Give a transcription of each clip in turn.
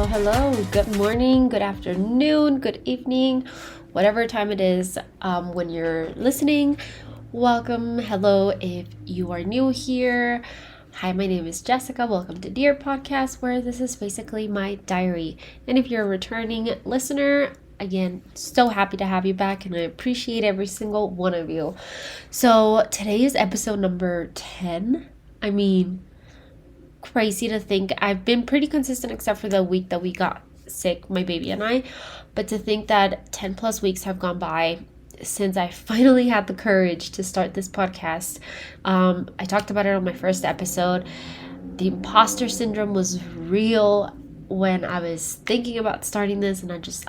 Hello. Good morning, good afternoon, good evening, whatever time it is when you're listening. Welcome. Hello. If you are new here, hi, my name is Jessica. Welcome to Dear Podcast, where this is basically my diary. And if you're a returning listener, again, so happy to have you back, and I appreciate every single one of you. So today is episode number 10. I mean, crazy to think I've been pretty consistent except for the week that we got sick, my baby and I, but to think that 10 plus weeks have gone by since I finally had the courage to start this podcast. I talked about it on my first episode. The imposter syndrome was real when I was thinking about starting this, and I just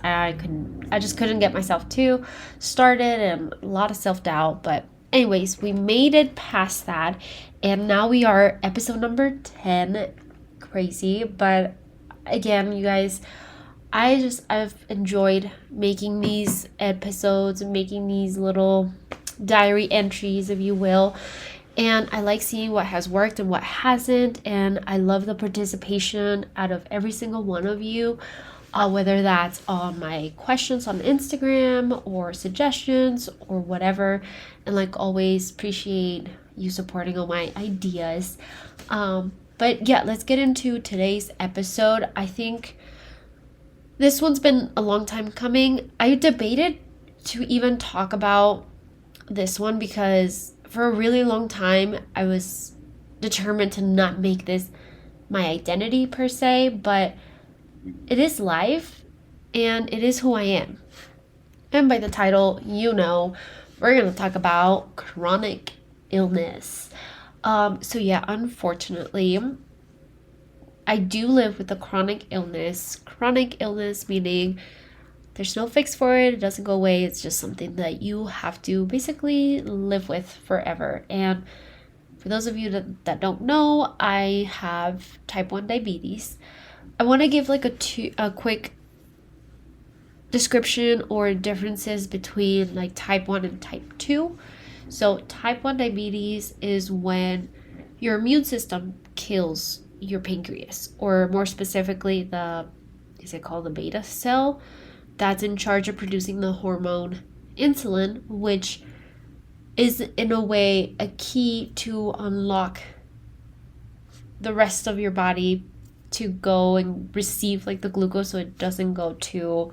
couldn't get myself to start it, and a lot of self-doubt. But anyways, we made it past that, and now we are episode number 10. Crazy. But again, you guys, I've enjoyed making these episodes, making these little diary entries, if you will. And I like seeing what has worked and what hasn't. And I love the participation out of every single one of you, whether that's on my questions on Instagram or suggestions or whatever. And like always, appreciate you supporting all my ideas. But yeah, let's get into today's episode. I think this one's been a long time coming. I debated to even talk about this one because for a really long time I was determined to not make this my identity per se, but it is life and it is who I am. And by the title, you know, we're going to talk about chronic illness. So yeah, unfortunately, I do live with a chronic illness. Chronic illness meaning there's no fix for it. It doesn't go away. It's just something that you have to basically live with forever. And for those of you that don't know, I have type 1 diabetes. I want to give like a quick description or differences between like type 1 and type 2. So type 1 diabetes is when your immune system kills your pancreas, or more specifically is it called the beta cell that's in charge of producing the hormone insulin, which is in a way a key to unlock the rest of your body to go and receive like the glucose so it doesn't go to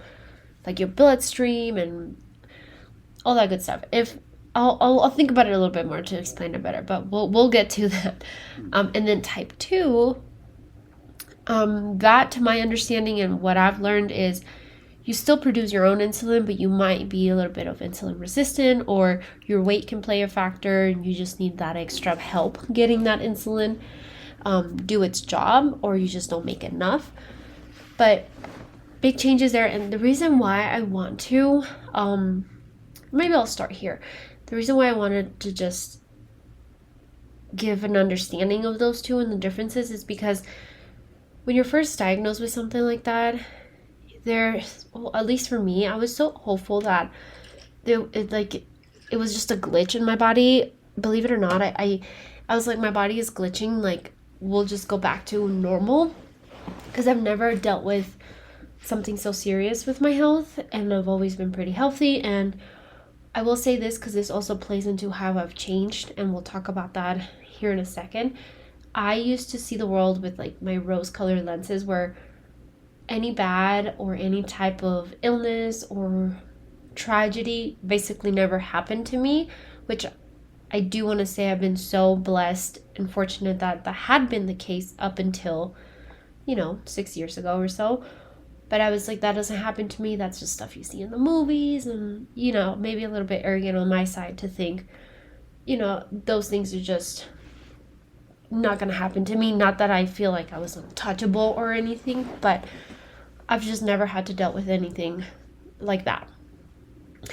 like your bloodstream and all that good stuff. If I'll think about it a little bit more to explain it better, but we'll get to that. And then type 2, that to my understanding and what I've learned is you still produce your own insulin, but you might be a little bit of insulin resistant, or your weight can play a factor and you just need that extra help getting that insulin do its job, or you just don't make enough. But big changes there. And the reason why I want to, maybe I'll start here. The reason why I wanted to just give an understanding of those two and the differences is because when you're first diagnosed with something like that, at least for me, I was so hopeful that it was just a glitch in my body. Believe it or not, I was like, my body is glitching, like we'll just go back to normal, because I've never dealt with something so serious with my health, and I've always been pretty healthy. And I will say this because this also plays into how I've changed, and we'll talk about that here in a second. I used to see the world with like my rose-colored lenses, where any bad or any type of illness or tragedy basically never happened to me, which I do want to say I've been so blessed and fortunate that had been the case up until, 6 years ago or so. But I was like, that doesn't happen to me. That's just stuff you see in the movies. And, maybe a little bit arrogant on my side to think, those things are just not going to happen to me. Not that I feel like I was untouchable or anything, but I've just never had to deal with anything like that.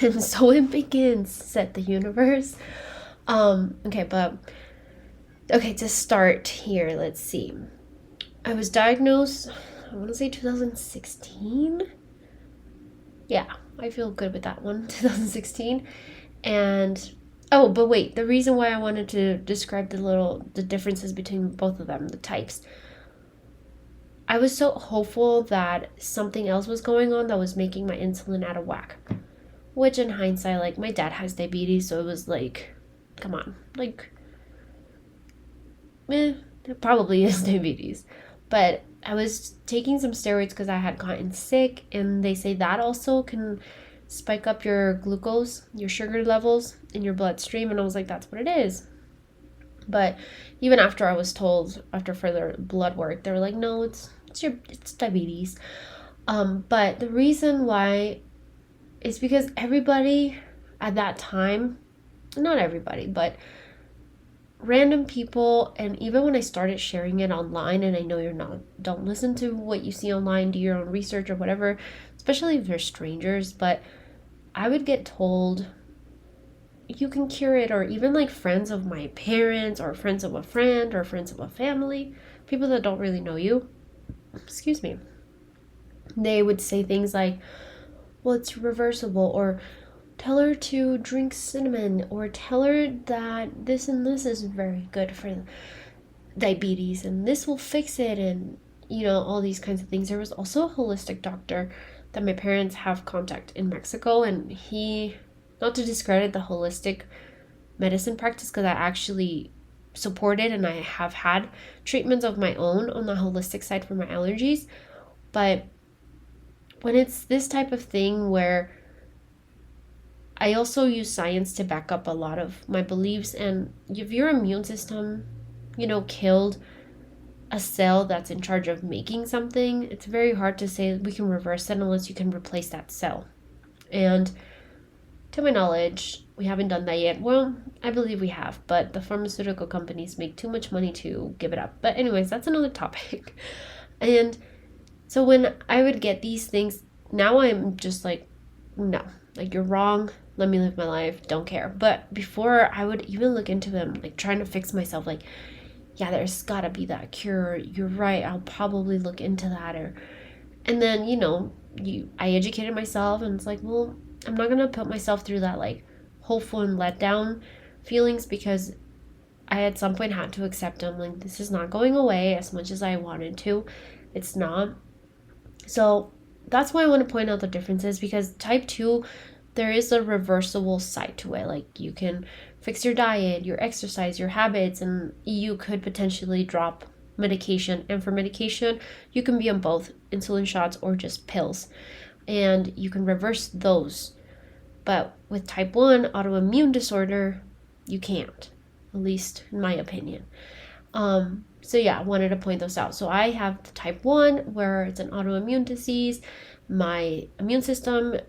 And so it begins, said the universe. To start here, let's see. I was diagnosed, I want to say 2016. Yeah, I feel good with that one, 2016. And, but wait, the reason why I wanted to describe the differences between both of them, the types. I was so hopeful that something else was going on that was making my insulin out of whack. Which in hindsight, like, my dad has diabetes, so it was like, come on, like, it probably is diabetes. But I was taking some steroids because I had gotten sick, and they say that also can spike up your glucose, your sugar levels in your bloodstream. And I was like, that's what it is. But even after I was told, after further blood work, they were like, no, it's diabetes. But the reason why is because everybody at that time, not everybody, but random people, and even when I started sharing it online, and I know don't listen to what you see online, do your own research or whatever, especially if they're strangers, but I would get told you can cure it, or even like friends of my parents or friends of a friend or friends of a family, people that don't really know you, excuse me, they would say things like, well, it's reversible, or tell her to drink cinnamon, or tell her that this and this is very good for diabetes and this will fix it, and all these kinds of things. There was also a holistic doctor that my parents have contact in Mexico, and he, not to discredit the holistic medicine practice, because I actually support it and I have had treatments of my own on the holistic side for my allergies, but when it's this type of thing where I also use science to back up a lot of my beliefs, and if your immune system, killed a cell that's in charge of making something, it's very hard to say we can reverse it unless you can replace that cell. And to my knowledge, we haven't done that yet. Well, I believe we have, but the pharmaceutical companies make too much money to give it up. But anyways, that's another topic. And so when I would get these things, now I'm just like, no, like, you're wrong. Let me live my life. Don't care. But before, I would even look into them, like trying to fix myself. Like, yeah, there's gotta be that cure. You're right. I'll probably look into that. And then, I educated myself, and it's like, well, I'm not gonna put myself through that like hopeful and let down feelings, because I at some point had to accept them. Like, this is not going away as much as I wanted to. It's not. So that's why I want to point out the differences, because type 2, there is a reversible side to it. Like, you can fix your diet, your exercise, your habits, and you could potentially drop medication. And for medication, you can be on both insulin shots or just pills, and you can reverse those. But with type 1 autoimmune disorder, you can't, at least in my opinion. So yeah, I wanted to point those out. So I have the type 1, where it's an autoimmune disease. My immune system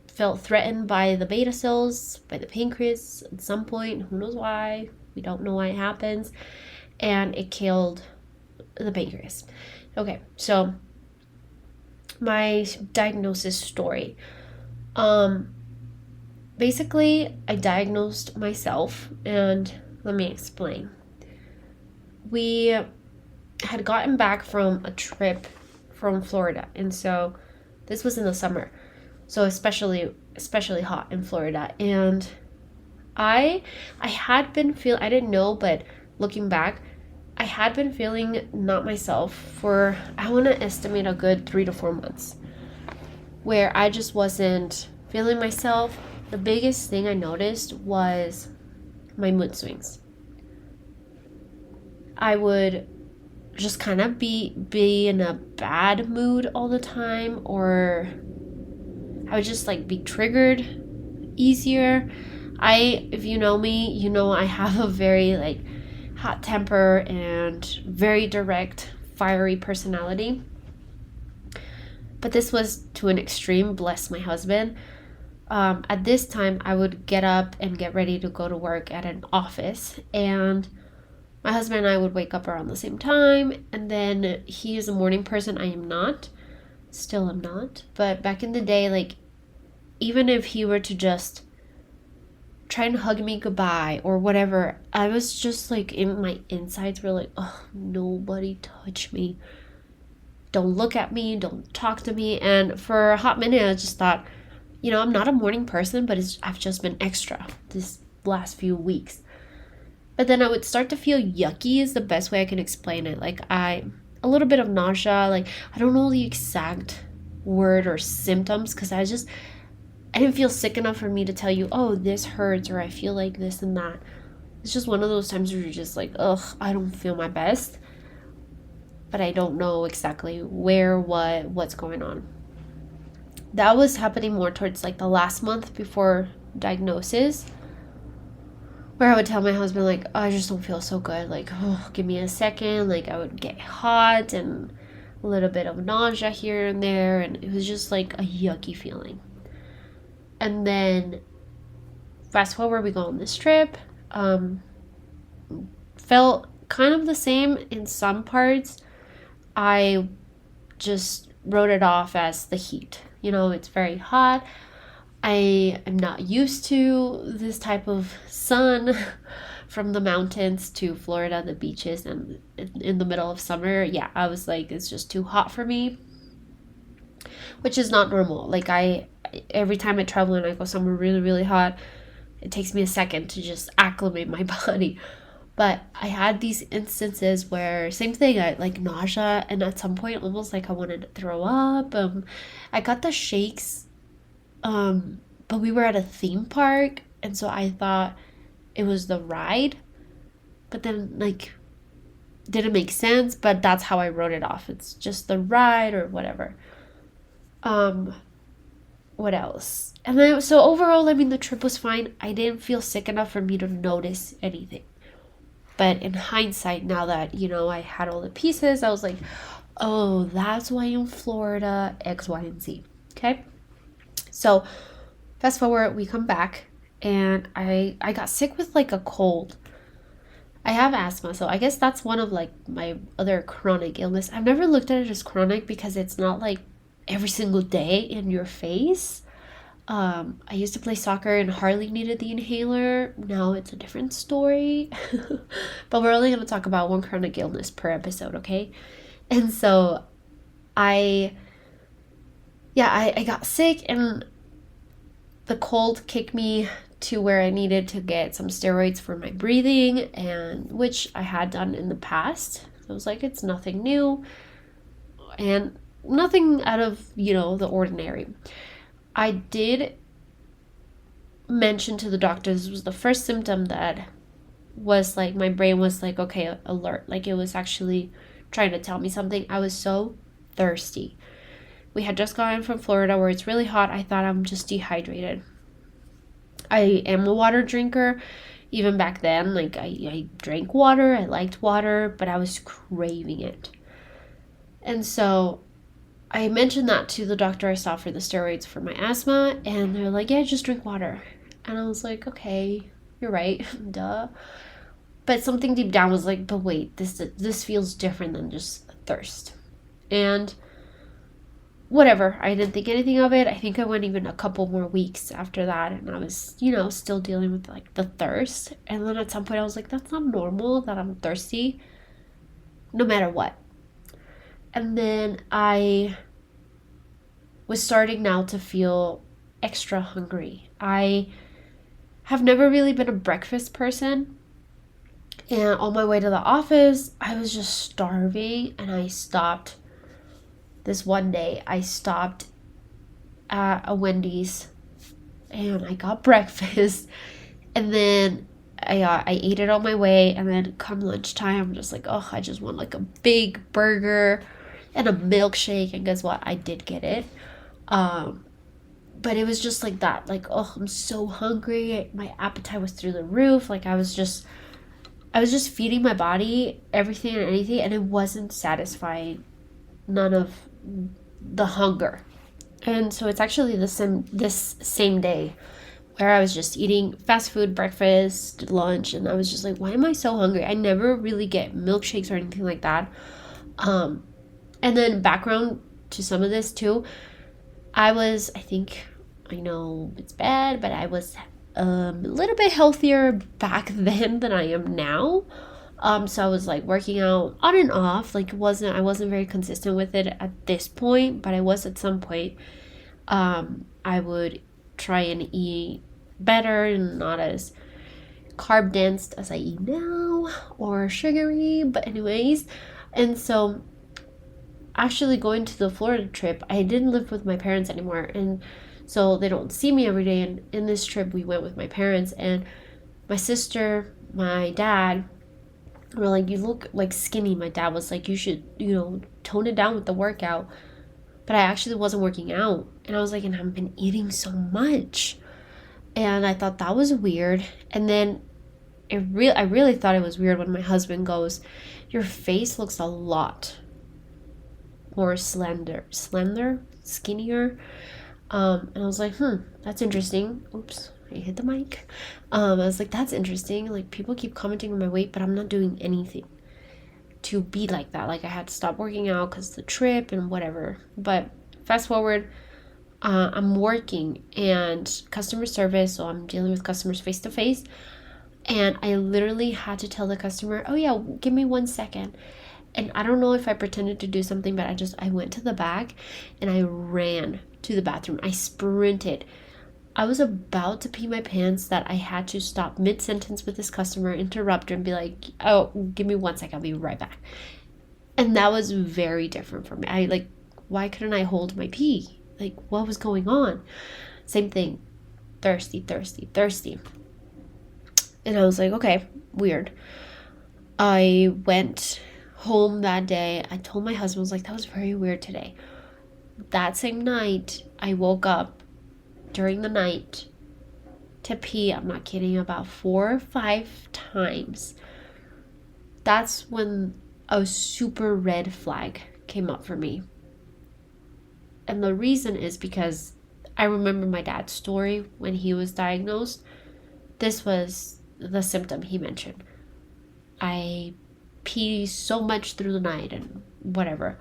felt threatened by the beta cells, by the pancreas at some point. Who knows why? We don't know why it happens. And it killed the pancreas. Okay, so my diagnosis story. Basically, I diagnosed myself, and let me explain. We had gotten back from a trip from Florida, and so this was in the summer, so especially hot in Florida. And I had been I didn't know, but looking back, I had been feeling not myself for, I want to estimate, a good 3 to 4 months, where I just wasn't feeling myself. The biggest thing I noticed was my mood swings. I would just kind of be in a bad mood all the time, or I would just like be triggered easier. If you know me, you know I have a very like hot temper and very direct, fiery personality. But this was to an extreme, bless my husband. At this time, I would get up and get ready to go to work at an office, and my husband and I would wake up around the same time, and then he is a morning person. I am not. Still am not. But back in the day, like, even if he were to just try and hug me goodbye or whatever, I was just like, in my insides were like, oh, nobody touch me. Don't look at me. Don't talk to me. And for a hot minute, I just thought, I'm not a morning person, but I've just been extra this last few weeks. But then I would start to feel yucky is the best way I can explain it. Like, a a little bit of nausea. Like, I don't know the exact word or symptoms because I didn't feel sick enough for me to tell you, oh, this hurts or I feel like this and that. It's just one of those times where you're just like, ugh, I don't feel my best, but I don't know exactly where, what's going on. That was happening more towards like the last month before diagnosis, where I would tell my husband like, oh, I just don't feel so good. Like, oh, give me a second. Like, I would get hot and a little bit of nausea here and there, and it was just like a yucky feeling. And then fast forward, we go on this trip. Felt kind of the same in some parts. I just wrote it off as the heat. You know, it's very hot. I am not used to this type of sun from the mountains to Florida, the beaches, and in the middle of summer. Yeah, I was like, it's just too hot for me, which is not normal. Like, every time I travel and I go somewhere really, really hot, it takes me a second to just acclimate my body. But I had these instances where, same thing, I like nausea, and at some point almost like I wanted to throw up. I got the shakes, but we were at a theme park, and so I thought it was the ride, but then like didn't make sense, but that's how I wrote it off. It's just the ride or whatever. What else? And then, so overall, I mean, the trip was fine. I didn't feel sick enough for me to notice anything. But in hindsight, now that, you know, I had all the pieces, I was like, oh, that's why in Florida, X, Y, and Z. Okay? So fast forward, we come back, and I got sick with like a cold. I have asthma, so I guess that's one of like my other chronic illness. I've never looked at it as chronic because it's not like every single day in your face. I used to play soccer and hardly needed the inhaler. Now it's a different story. But we're only going to talk about one chronic illness per episode, okay? And so I got sick, and the cold kicked me to where I needed to get some steroids for my breathing, and which I had done in the past. I was like, it's nothing new and nothing out of, you know, the ordinary. I did mention to the doctor this was the first symptom that was like, my brain was like, okay, alert. Like, it was actually trying to tell me something. I was so thirsty. We had just gotten from Florida where it's really hot. I thought I'm just dehydrated. I am a water drinker. Even back then, like, I drank water. I liked water, but I was craving it. And so I mentioned that to the doctor I saw for the steroids for my asthma, and they're like, yeah, just drink water. And I was like, okay, you're right, duh. But something deep down was like, but wait, this feels different than just thirst. And whatever, I didn't think anything of it. I think I went even a couple more weeks after that, and I was, you know, still dealing with like the thirst. And then at some point I was like, that's not normal that I'm thirsty, no matter what. And then I was starting now to feel extra hungry. I have never really been a breakfast person. And on my way to the office, I was just starving, and I stopped. This one day, I stopped at a Wendy's, and I got breakfast, and then I ate it on my way, and then come lunchtime, I'm just like, oh, I just want like a big burger and a milkshake, and guess what? I did get it. But it was just like that, like, oh, I'm so hungry. My appetite was through the roof. Like, I was just feeding my body everything and anything, and it wasn't satisfying. None of the hunger. And so it's actually this same day where I was just eating fast food, breakfast, lunch, and I was just like, why am I so hungry? I never really get milkshakes or anything like that. And then background to some of this too, I know it's bad, but I was a little bit healthier back then than I am now. So I was like working out on and off. Like, I wasn't very consistent with it at this point, but I was at some point. I would try and eat better and not as carb dense as I eat now or sugary, but anyways. And so actually going to the Florida trip, I didn't live with my parents anymore. And so they don't see me every day. And in this trip, we went with my parents and my sister, my dad were like, you look like skinny. My dad was like, you should, tone it down with the workout. But I actually wasn't working out. And I was like, and I've been eating so much. And I thought that was weird. And then I really thought it was weird when my husband goes, your face looks a lot more skinnier. And I was like, that's interesting. Oops, I hit the mic. I was like, that's interesting. Like, people keep commenting on my weight, but I'm not doing anything to be like that. Like, I had to stop working out because of the trip and whatever. But fast forward, I'm working and customer service, so I'm dealing with customers face to face. And I literally had to tell the customer, oh yeah, give me 1 second. And I don't know if I pretended to do something, but I went to the back and I ran to the bathroom. I sprinted. I was about to pee my pants that I had to stop mid-sentence with this customer, interrupt her and be like, oh, give me 1 second, I'll be right back. And that was very different for me. Why couldn't I hold my pee? Like, what was going on? Same thing. Thirsty. And I was like, okay, weird. I went home that day. I told my husband, I was like, that was very weird today. That same night, I woke up during the night to pee, I'm not kidding, about 4 or 5 times. That's when a super red flag came up for me. And the reason is because I remember my dad's story when he was diagnosed. This was the symptom he mentioned. I pee so much through the night and whatever.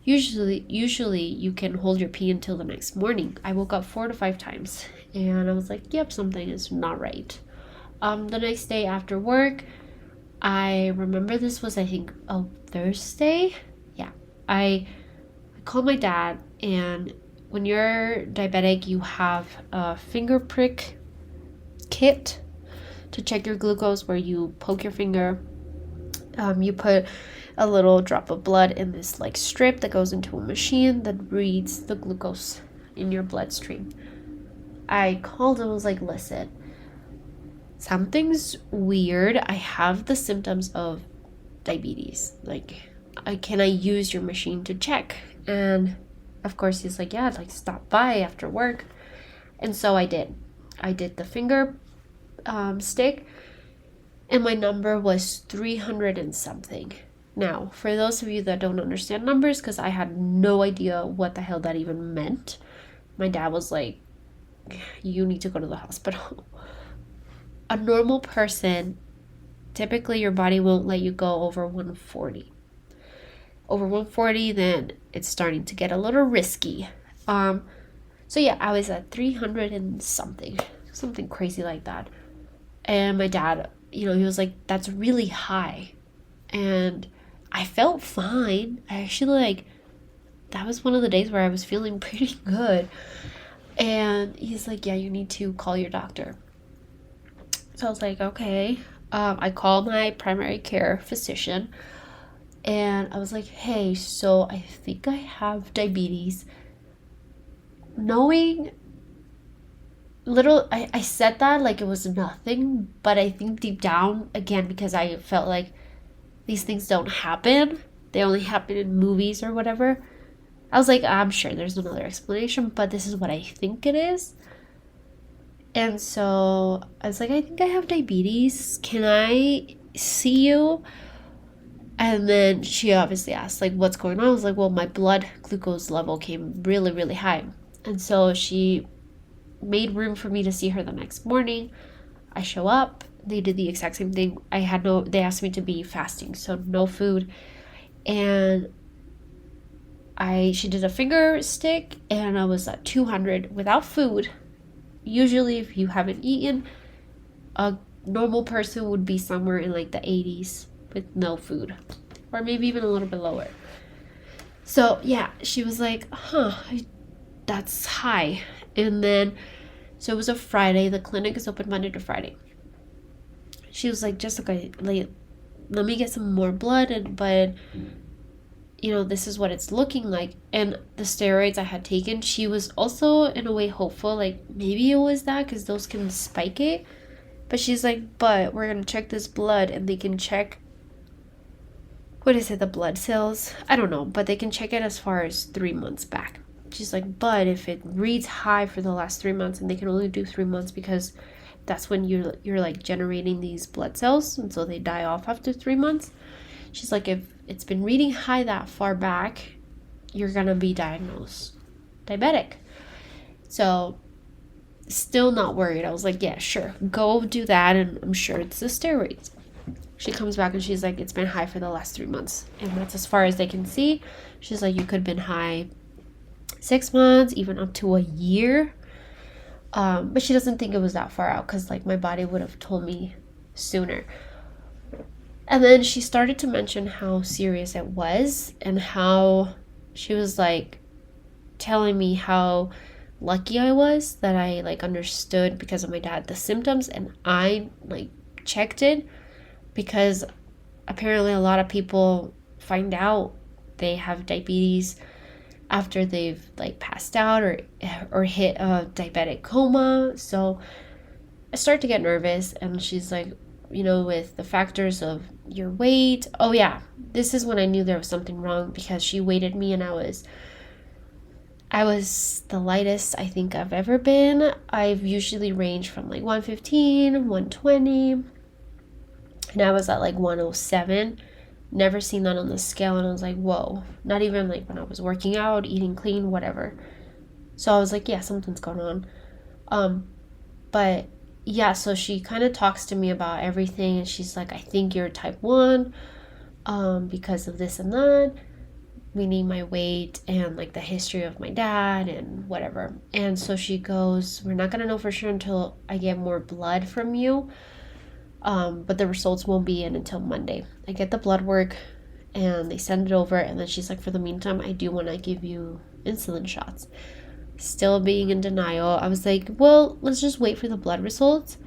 Usually you can hold your pee until the next morning. I woke up 4 to 5 times and I was like, yep, something is not right. The next day after work, I remember this was, I think, a Thursday. Yeah. I called my dad, and when you're diabetic, you have a finger prick kit to check your glucose where you poke your finger. You put a little drop of blood in this like strip that goes into a machine that reads the glucose in your bloodstream. I called him, I was like, listen, something's weird. I have the symptoms of diabetes. Like, can I use your machine to check? And of course he's like, yeah, like stop by after work. And so I did the finger stick, and my number was 300 and something. Now, for those of you that don't understand numbers, because I had no idea what the hell that even meant, my dad was like, you need to go to the hospital. A normal person, typically your body won't let you go over 140. Over 140, then it's starting to get a little risky. So yeah, I was at 300 and something crazy like that. And my dad, he was like, that's really high. And I felt fine. I actually, that was one of the days where I was feeling pretty good. And he's like, yeah, you need to call your doctor. So I was like, okay. I called my primary care physician. And I was like, hey, so I think I have diabetes. Knowing I said that like it was nothing, but I think deep down, again, because I felt like these things don't happen, they only happen in movies or whatever, I was like, I'm sure there's another explanation, but this is what I think it is. And so I was like, I think I have diabetes. Can I see you? And then she obviously asked, like, what's going on? I was like, well, my blood glucose level came really, really high. And so she made room for me to see her the next morning. I show up. They did the exact same thing. They asked me to be fasting, so no food. And she did a finger stick, and I was at 200 without food. Usually, if you haven't eaten, a normal person would be somewhere in like the 80s with no food, or maybe even a little bit lower. So yeah, she was like, that's high. And then, so it was a Friday. The clinic is open Monday to Friday. She was like, Jessica, let me get some more blood, but this is what it's looking like. And the steroids I had taken, she was also in a way hopeful, like maybe it was that because those can spike it. But she's like, but we're going to check this blood and they can check, what is it, the blood cells? I don't know, but they can check it as far as 3 months back. She's like, but if it reads high for the last 3 months, and they can only do 3 months because that's when you're like generating these blood cells, and so they die off after 3 months. She's like, if it's been reading high that far back, you're gonna be diagnosed diabetic. So still not worried. I was like, yeah, sure, go do that, and I'm sure it's the steroids. She comes back and she's like, it's been high for the last 3 months, and that's as far as they can see. She's like, you could have been high 6 months, even up to a year. But she doesn't think it was that far out because like my body would have told me sooner. And then she started to mention how serious it was, and how she was like telling me how lucky I was that I like understood because of my dad the symptoms, and I like checked it, because apparently a lot of people find out they have diabetes after they've like passed out or hit a diabetic coma. So I start to get nervous, and she's like, with the factors of your weight. Oh yeah, this is when I knew there was something wrong, because she weighted me and I was the lightest I think I've ever been. I've usually ranged from like 115, 120, and I was at like 107. Never seen that on the scale, and I was like, whoa. Not even like when I was working out, eating clean, whatever. So I was like, yeah, something's going on. But yeah, so she kind of talks to me about everything, and she's like, I think you're type 1 because of this and that, meaning my weight and like the history of my dad and whatever. And so she goes, we're not going to know for sure until I get more blood from you. But the results won't be in until Monday. I get the blood work and they send it over, and then she's like, for the meantime, I do want to give you insulin shots. Still being in denial. I was like, well, let's just wait for the blood results,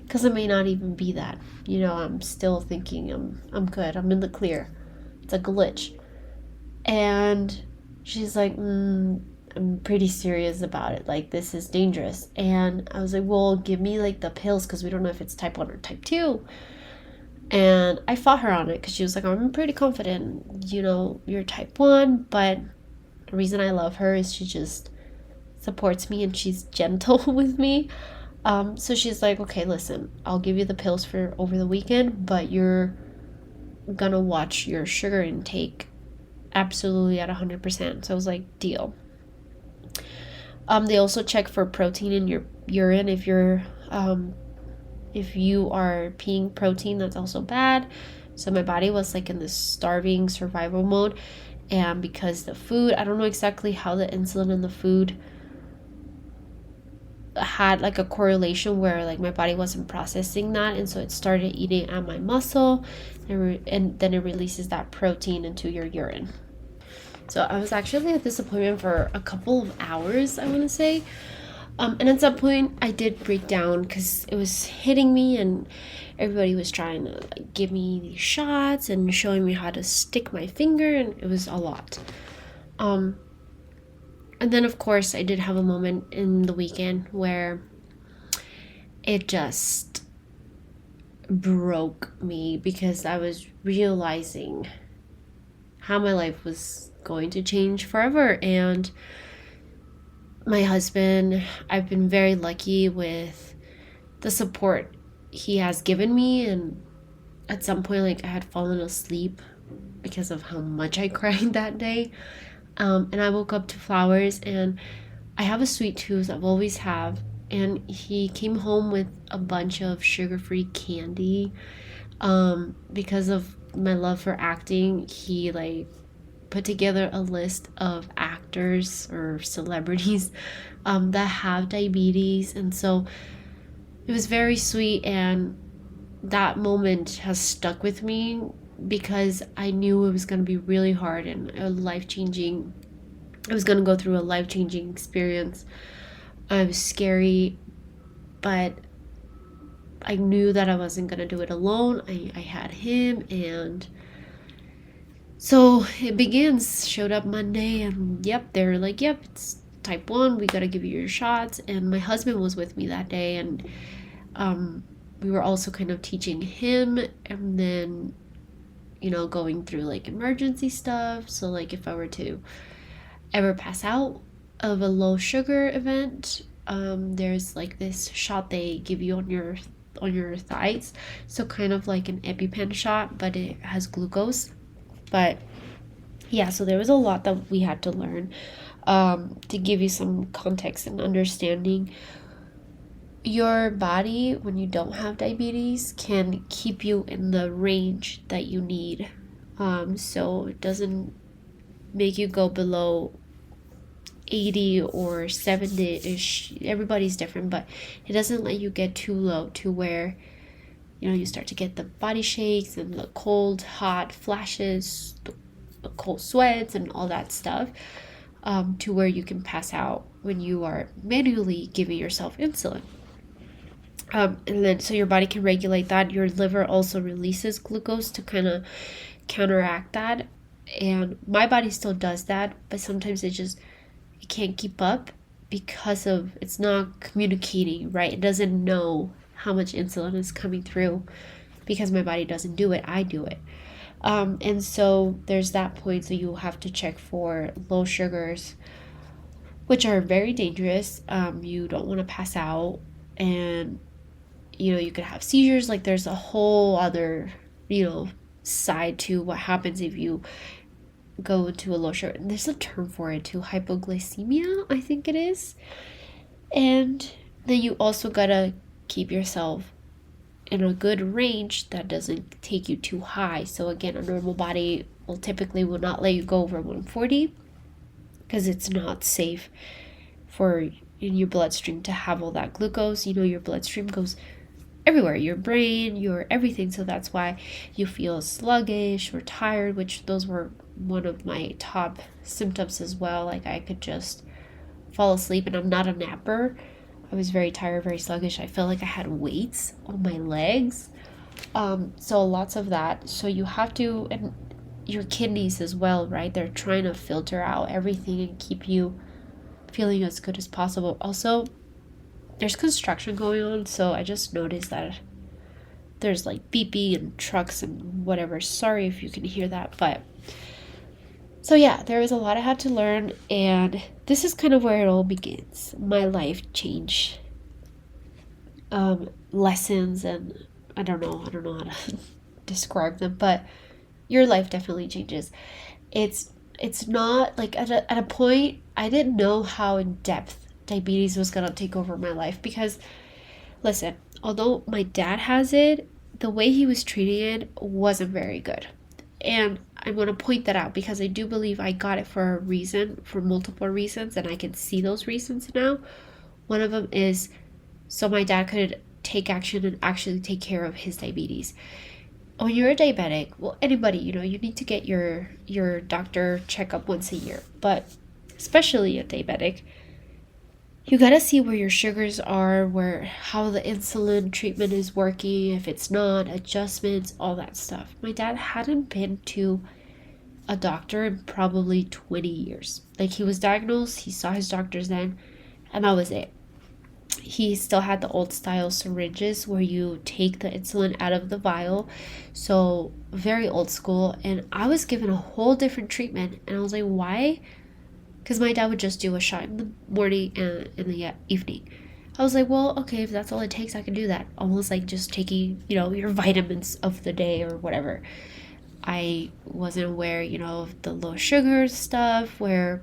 because it may not even be that. I'm still thinking I'm good. I'm in the clear. It's a glitch. And she's like, I'm pretty serious about it. Like, this is dangerous. And I was like, well, give me like the pills, because we don't know if it's type 1 or type 2. And I fought her on it, because she was like, I'm pretty confident, you're type 1. But the reason I love her is she just supports me and she's gentle with me. So she's like, okay, listen, I'll give you the pills for over the weekend, but you're gonna watch your sugar intake absolutely at 100%. So I was like, deal. They also check for protein in your urine. If you are peeing protein, that's also bad. So my body was like in this starving survival mode, and because the food, I don't know exactly how the insulin in the food had like a correlation where like my body wasn't processing that, and so it started eating at my muscle, and then it releases that protein into your urine. So I was actually at this appointment for a couple of hours, I want to say. And at some point I did break down because it was hitting me, and everybody was trying to like give me these shots and showing me how to stick my finger, and it was a lot. And then of course I did have a moment in the weekend where it just broke me, because I was realizing how my life was going to change forever. And my husband, I've been very lucky with the support he has given me, and at some point like I had fallen asleep because of how much I cried that day. And I woke up to flowers, and I have a sweet tooth, I've always have, and he came home with a bunch of sugar-free candy. Because of my love for acting, he like put together a list of actors or celebrities that have diabetes, and so it was very sweet, and that moment has stuck with me because I knew it was going to be really hard and I was going to go through a life-changing experience. It was scary, but I knew that I wasn't going to do it alone. I had him, and So it begins, showed up Monday, and yep, they're like, yep, it's type 1, we gotta give you your shots. And my husband was with me that day, and we were also kind of teaching him, and then, going through like emergency stuff. So, like, if I were to ever pass out of a low sugar event, there's like this shot they give you on your thighs, so kind of like an EpiPen shot, but it has glucose. But yeah, so there was a lot that we had to learn. To give you some context and understanding, your body, when you don't have diabetes, can keep you in the range that you need. So it doesn't make you go below 80 or 70-ish. Everybody's different, but it doesn't let you get too low to where you start to get the body shakes and the cold hot flashes, the cold sweats and all that stuff, to where you can pass out when you are manually giving yourself insulin. And then so your body can regulate that. Your liver also releases glucose to kind of counteract that, and my body still does that, but sometimes it can't keep up because of it's not communicating right. It doesn't know how much insulin is coming through because my body doesn't do it. I do it. And so there's that point. So you have to check for low sugars, which are very dangerous. You don't want to pass out, and you could have seizures. Like, there's a whole other side to what happens if you go into a low sugar. There's a term for it too, hypoglycemia, I think it is. And then you also gotta keep yourself in a good range that doesn't take you too high. So again, a normal body will not let you go over 140 because it's not safe for in your bloodstream to have all that glucose. Your bloodstream goes everywhere, your brain, your everything. So that's why you feel sluggish or tired, which those were one of my top symptoms as well. Like, I could just fall asleep, and I'm not a napper. I was very tired, very sluggish. I felt like I had weights on my legs. So lots of that. So you have to, and your kidneys as well, right? They're trying to filter out everything and keep you feeling as good as possible. Also, there's construction going on, so I just noticed that there's like beeping and trucks and whatever. Sorry if you can hear that, but so yeah, there was a lot I had to learn, and this is kind of where it all begins. My life change lessons, and I don't know how to describe them, but your life definitely changes. It's not like at a point I didn't know how in depth diabetes was gonna take over my life, because listen, although my dad has it, the way he was treating it wasn't very good. And I'm going to point that out because I do believe I got it for a reason, for multiple reasons, and I can see those reasons now. One of them is so my dad could take action and actually take care of his diabetes. When you're a diabetic, well, anybody, you need to get your doctor checkup once a year, but especially a diabetic, you gotta see where your sugars are, how the insulin treatment is working, if it's not, adjustments, all that stuff. My dad hadn't been to a doctor in probably 20 years. Like, he was diagnosed, he saw his doctors then, and that was it. He still had the old style syringes where you take the insulin out of the vial, so very old school. And I was given a whole different treatment, and I was like, why? Because my dad would just do a shot in the morning and in the evening. I was like, well, okay, if that's all it takes, I can do that. Almost like just taking, your vitamins of the day or whatever. I wasn't aware, of the low sugar stuff where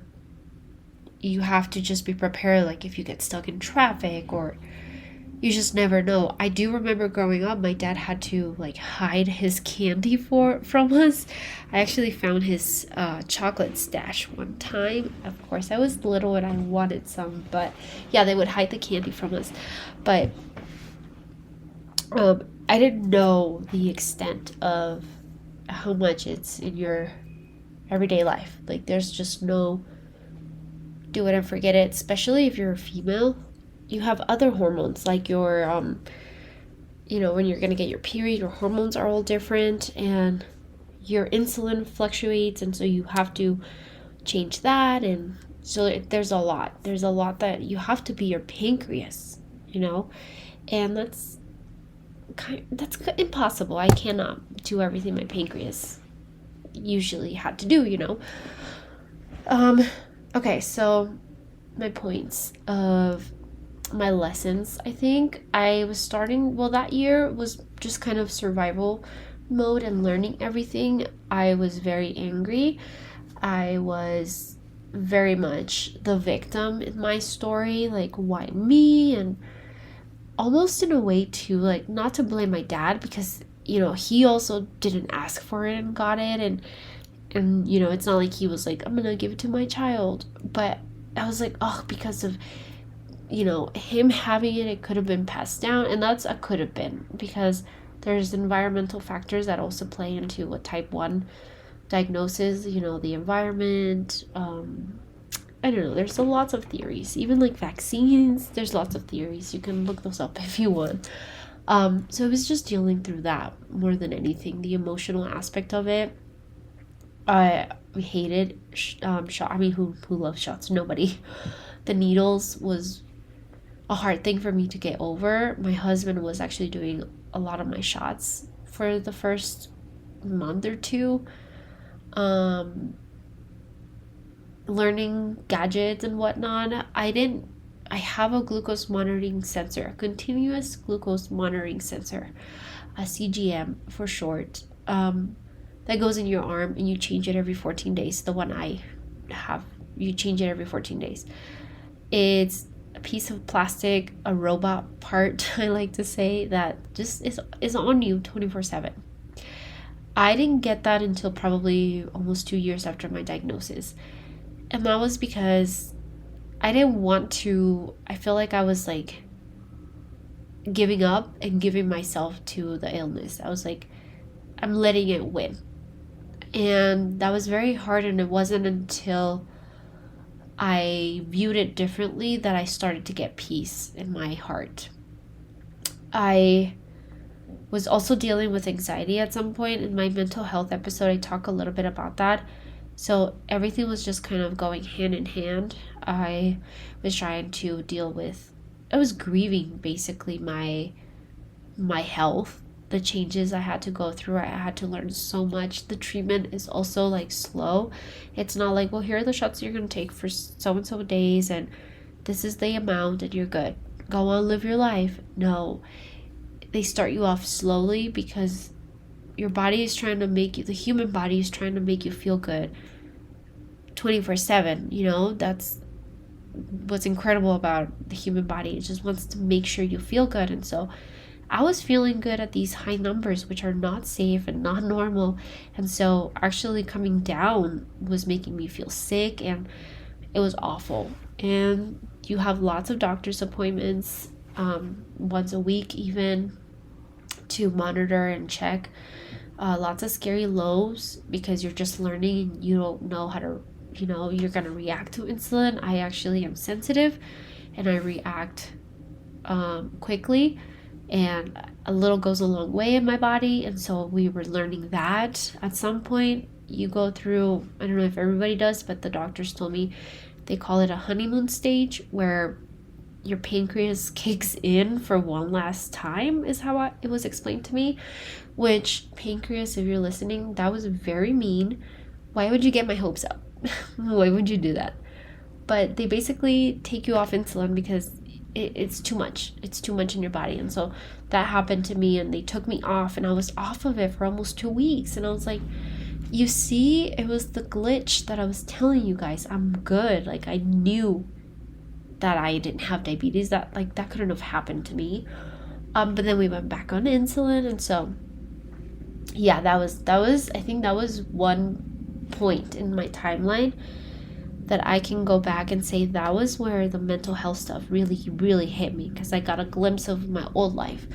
you have to just be prepared, like if you get stuck in traffic, or you just never know. I do remember growing up, my dad had to like hide his candy from us. I actually found his chocolate stash one time. Of course, I was little and I wanted some, but yeah, they would hide the candy from us. But I didn't know the extent of how much it's in your everyday life. Like, there's just no do it and forget it, especially if you're a female. You have other hormones, like your when you're gonna get your period, your hormones are all different, and your insulin fluctuates, and so you have to change that. And so there's a lot that you have to be your pancreas, and that's impossible. I cannot do everything my pancreas usually had to do. Okay, so my points of my lessons. I think I was starting, that year was just kind of survival mode and learning everything. I was very angry. I was very much the victim in my story, like, why me? And almost in a way too, like, not to blame my dad, because he also didn't ask for it and got it, and it's not like he was like, I'm gonna give it to my child. But I was like, oh, because of him having it could have been passed down. And that's a could have been, because there's environmental factors that also play into a type 1 diagnosis, the environment. I don't know, there's lots of theories, even like vaccines. There's lots of theories, you can look those up if you want. So it was just dealing through that more than anything, the emotional aspect of it. I hated shot. I mean, who loves shots? Nobody. The needles was a hard thing for me to get over. My husband was actually doing a lot of my shots for the first month or two. Learning gadgets and whatnot. I have a glucose monitoring sensor, a continuous glucose monitoring sensor, a CGM for short, that goes in your arm, and you change it every 14 days. The one I have, you change it every 14 days. It's a piece of plastic, a robot part, I like to say, that just is on you 24/7. I didn't get that until probably almost 2 years after my diagnosis. And that was because I didn't want to, I feel like I was like giving up and giving myself to the illness. I was like, I'm letting it win. And that was very hard. And it wasn't until I viewed it differently that I started to get peace in my heart. I was also dealing with anxiety at some point. In my mental health episode, I talk a little bit about that. So everything was just kind of going hand in hand. I was trying to deal with, I was grieving basically my health, the changes I had to go through. I had to learn so much. The treatment is also like slow. It's not like, well, here are the shots you're going to take for so and so days, and this is the amount, and you're good. Go on, live your life. No, they start you off slowly because your body is trying to make you, the human body is trying to make you feel good 24/7. That's what's incredible about the human body. It just wants to make sure you feel good. And so I was feeling good at these high numbers, which are not safe and not normal. And so actually coming down was making me feel sick, and it was awful. And you have lots of doctor's appointments, once a week even, to monitor and check. Lots of scary lows because you're just learning and you don't know how to, you're going to react to insulin. I actually am sensitive, and I react quickly, and a little goes a long way in my body. And so we were learning that at some point. You go through, I don't know if everybody does, but the doctors told me they call it a honeymoon stage, where your pancreas kicks in for one last time, is how it was explained to me. Which, pancreas, if you're listening, that was very mean. Why would you get my hopes up? Why would you do that? But they basically take you off insulin because it's too much. It's too much in your body. And so that happened to me, and they took me off, and I was off of it for almost 2 weeks. And I was like, you see, it was the glitch that I was telling you guys. I'm good. Like, I knew that I didn't have diabetes. That couldn't have happened to me. But then we went back on insulin, and so yeah, that was I think that was one point in my timeline that I can go back and say that was where the mental health stuff really hit me, because I got a glimpse of my old life.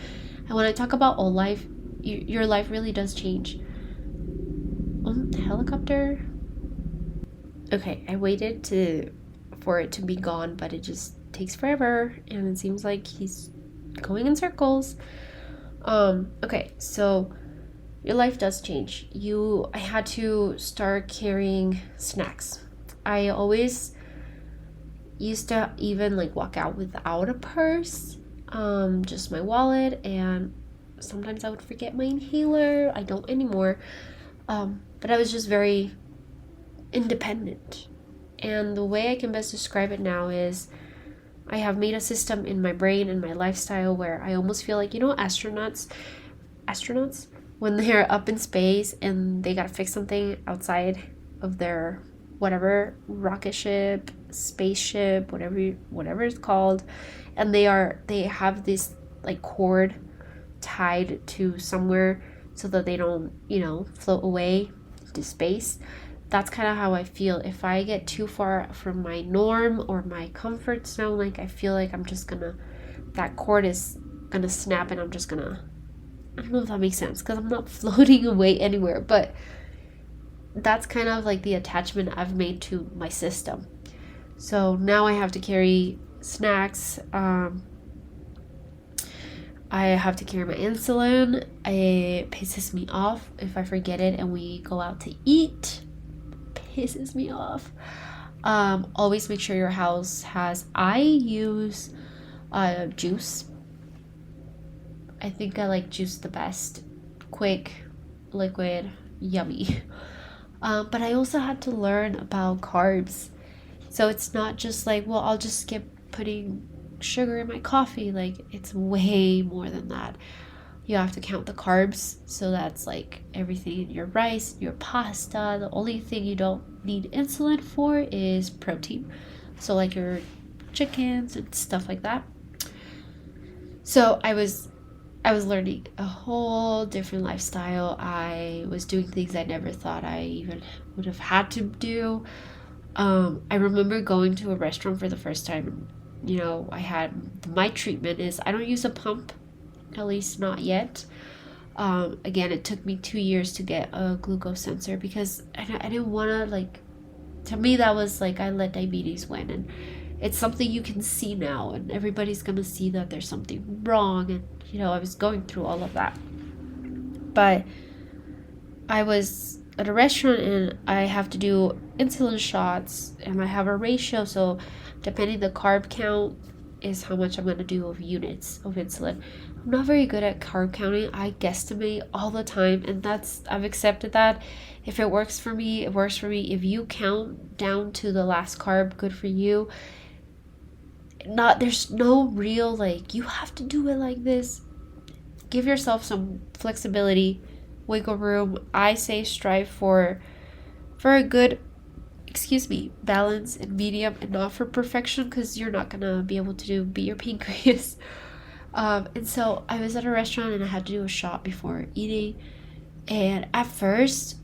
And when I talk about old life, your life really does change. The helicopter. Okay, I waited for it to be gone, but it just takes forever, and it seems like he's going in circles. Okay, so your life does change. I had to start carrying snacks. I always used to even like walk out without a purse, just my wallet, and sometimes I would forget my inhaler. I don't anymore. But I was just very independent. And the way I can best describe it now is I have made a system in my brain and my lifestyle where I almost feel like, astronauts, when they're up in space and they gotta fix something outside of their whatever rocket ship, spaceship, whatever it's called, and they have this like cord tied to somewhere so that they don't, float away to space. That's kind of how I feel. If I get too far from my norm or my comfort zone, like I feel like that cord is gonna snap and I'm just gonna, I don't know if that makes sense because I'm not floating away anywhere, but that's kind of like the attachment I've made to my system. So now I have to carry snacks. I have to carry my insulin. It pisses me off if I forget it and we go out to eat. Pisses me off. Always make sure your house I use juice. I think I like juice the best. Quick, liquid, yummy. But I also had to learn about carbs. So it's not just like, well, I'll just skip putting sugar in my coffee. Like, it's way more than that. You have to count the carbs. So that's like everything in your rice, your pasta. The only thing you don't need insulin for is protein. So like your chickens and stuff like that. So I was learning a whole different lifestyle. I was doing things I never thought I even would have had to do. I remember going to a restaurant for the first time. I had my treatment is I don't use a pump, at least not yet. Again, it took me 2 years to get a glucose sensor because I didn't want to, to me that was like I let diabetes win, and it's something you can see now and everybody's gonna see that there's something wrong, and I was going through all of that. But I was at a restaurant and I have to do insulin shots and I have a ratio, so depending the carb count is how much I'm going to do of units of insulin. I'm not very good at carb counting. I guesstimate all the time, and I've accepted that. If it works for me, it works for me. If you count down to the last carb, good for you. There's no real you have to do it like this. Give yourself some flexibility, wiggle room. I say strive for a good balance and medium, and not for perfection, because you're not gonna be able to be your pancreas. And so I was at a restaurant and I had to do a shot before eating, and at first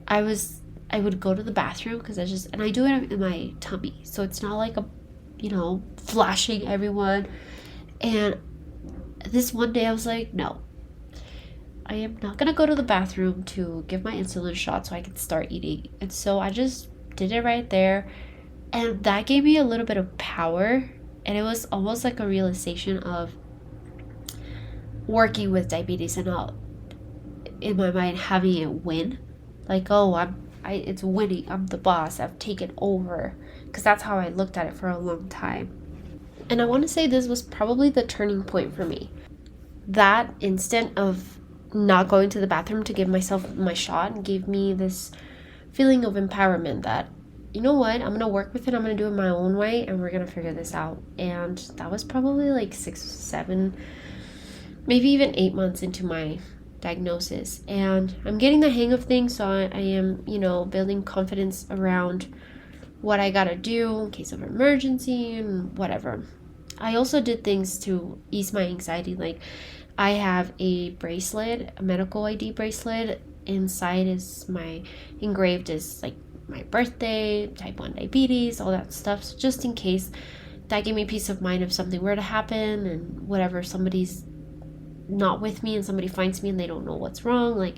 I would go to the bathroom because I do it in my tummy, so it's not like flashing everyone. And this one day I was like, no, I am not gonna go to the bathroom to give my insulin shot so I can start eating. And so I just did it right there, and that gave me a little bit of power, and it was almost like a realization of working with diabetes and not in my mind having it win, like, oh, it's winning, I'm the boss, I've taken over, because that's how I looked at it for a long time. And I want to say this was probably the turning point for me. That instant of not going to the bathroom to give myself my shot gave me this feeling of empowerment that, you know what, I'm going to work with it, I'm going to do it my own way, and we're going to figure this out. And that was probably like 6, 7, maybe even 8 months into my diagnosis. And I'm getting the hang of things, so I am, building confidence around what I got to do in case of emergency and whatever. I also did things to ease my anxiety, like I have a bracelet, a medical ID bracelet. Inside is engraved is like my birthday, type 1 diabetes, all that stuff. So just in case, that gave me peace of mind if something were to happen and whatever, somebody's not with me and somebody finds me and they don't know what's wrong. Like,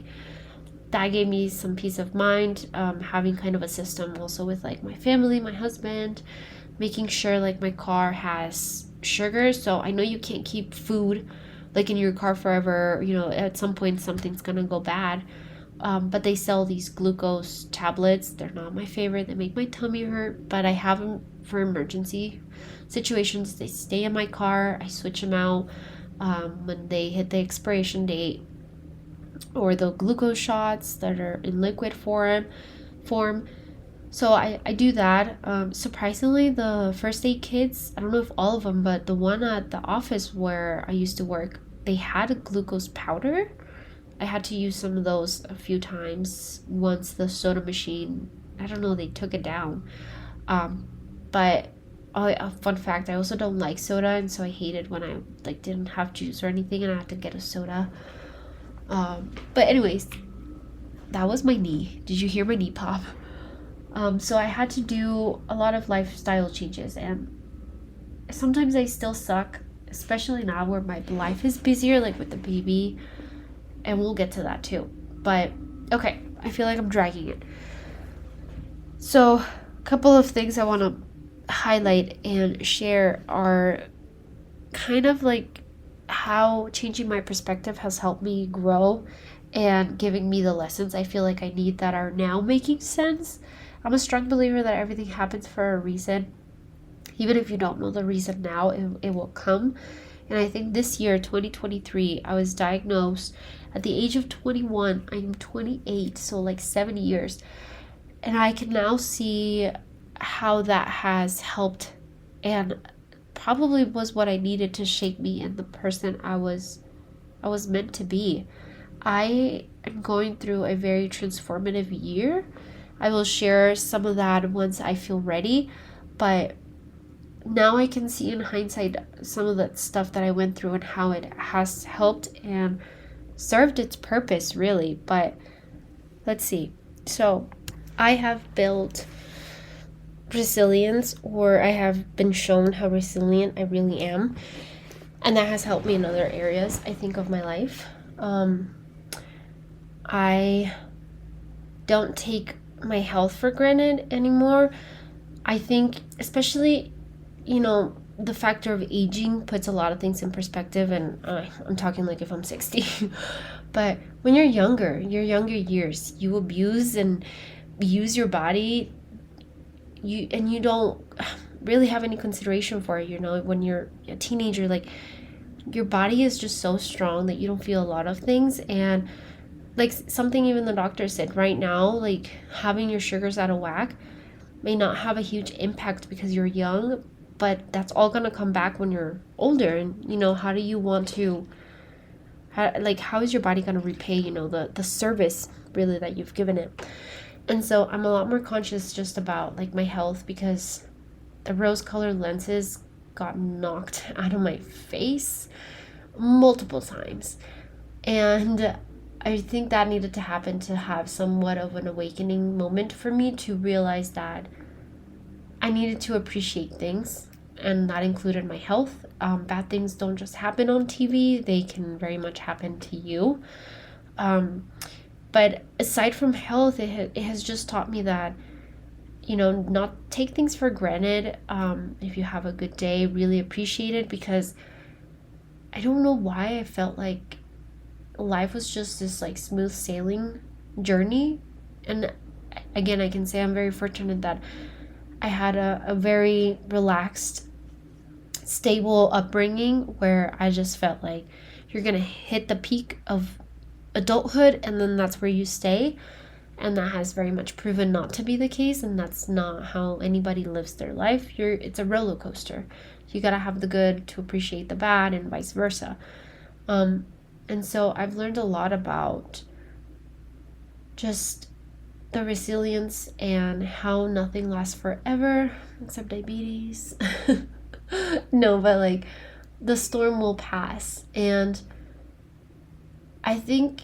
that gave me some peace of mind. Having kind of a system also with like my family, my husband, making sure like my car has sugar. So I know you can't keep food like in your car forever. At some point something's gonna go bad. But they sell these glucose tablets. They're not my favorite. They make my tummy hurt, but I have them for emergency situations. They stay in my car. I switch them out when they hit the expiration date, or the glucose shots that are in liquid form. So I do that. Surprisingly, the first aid kits, I don't know if all of them, but the one at the office where I used to work, they had a glucose powder. I had to use some of those a few times once the soda machine, I don't know, they took it down. But a fun fact, I also don't like soda, and so I hated when I didn't have juice or anything and I had to get a soda. But anyways, that was my knee. Did you hear my knee pop? So I had to do a lot of lifestyle changes, and sometimes I still suck, especially now where my life is busier, like with the baby, and we'll get to that too. But okay, I feel like I'm dragging it. So a couple of things I want to highlight and share are kind of like how changing my perspective has helped me grow and giving me the lessons I feel like I need that are now making sense. I'm a strong believer that everything happens for a reason. Even if you don't know the reason now, it will come. And I think this year, 2023, I was diagnosed at the age of 21. I'm 28, so like 7 years. And I can now see how that has helped and probably was what I needed to shape me and the person I was meant to be. I am going through a very transformative year. I will share some of that once I feel ready, but now I can see in hindsight some of the stuff that I went through and how it has helped and served its purpose, really. But let's see. So I have built resilience, or I have been shown how resilient I really am, and that has helped me in other areas, I think, of my life. I don't take my health for granted anymore. I think especially, the factor of aging puts a lot of things in perspective, and I'm talking like if I'm 60. But when you're younger, your younger years, you abuse and use your body, you don't really have any consideration for it. When you're a teenager, like, your body is just so strong that you don't feel a lot of things. And like something even the doctor said, right now, like, having your sugars out of whack may not have a huge impact because you're young, but that's all gonna come back when you're older. And how do you want to, how is your body gonna repay the service really that you've given it? And so I'm a lot more conscious just about like my health, because the rose-colored lenses got knocked out of my face multiple times, and I think that needed to happen to have somewhat of an awakening moment for me to realize that I needed to appreciate things, and that included my health. Bad things don't just happen on TV, they can very much happen to you. But aside from health, it has just taught me that, not take things for granted. If you have a good day, really appreciate it, because I don't know why I felt like life was just this like smooth sailing journey. And again, I can say I'm very fortunate that I had a very relaxed, stable upbringing where I just felt like you're gonna hit the peak of adulthood and then that's where you stay. And that has very much proven not to be the case, and that's not how anybody lives their life. It's a roller coaster. You gotta have the good to appreciate the bad, and vice versa. And so I've learned a lot about just the resilience and how nothing lasts forever except diabetes. No, but like, the storm will pass. And I think,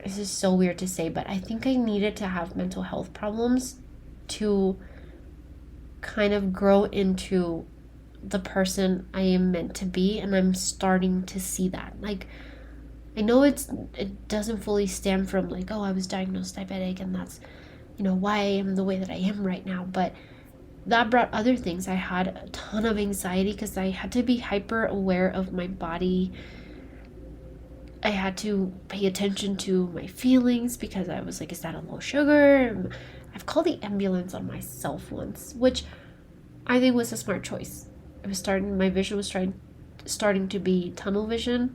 this is so weird to say, but I think I needed to have mental health problems to kind of grow into the person I am meant to be, and I'm starting to see that. Like, I know it doesn't fully stem from like, oh, I was diagnosed diabetic and that's, why I am the way that I am right now, but that brought other things. I had a ton of anxiety because I had to be hyper aware of my body I had to pay attention to my feelings because I was like, is that a low sugar? I've called the ambulance on myself once, which I think was a smart choice. It was starting, my vision was starting to be tunnel vision.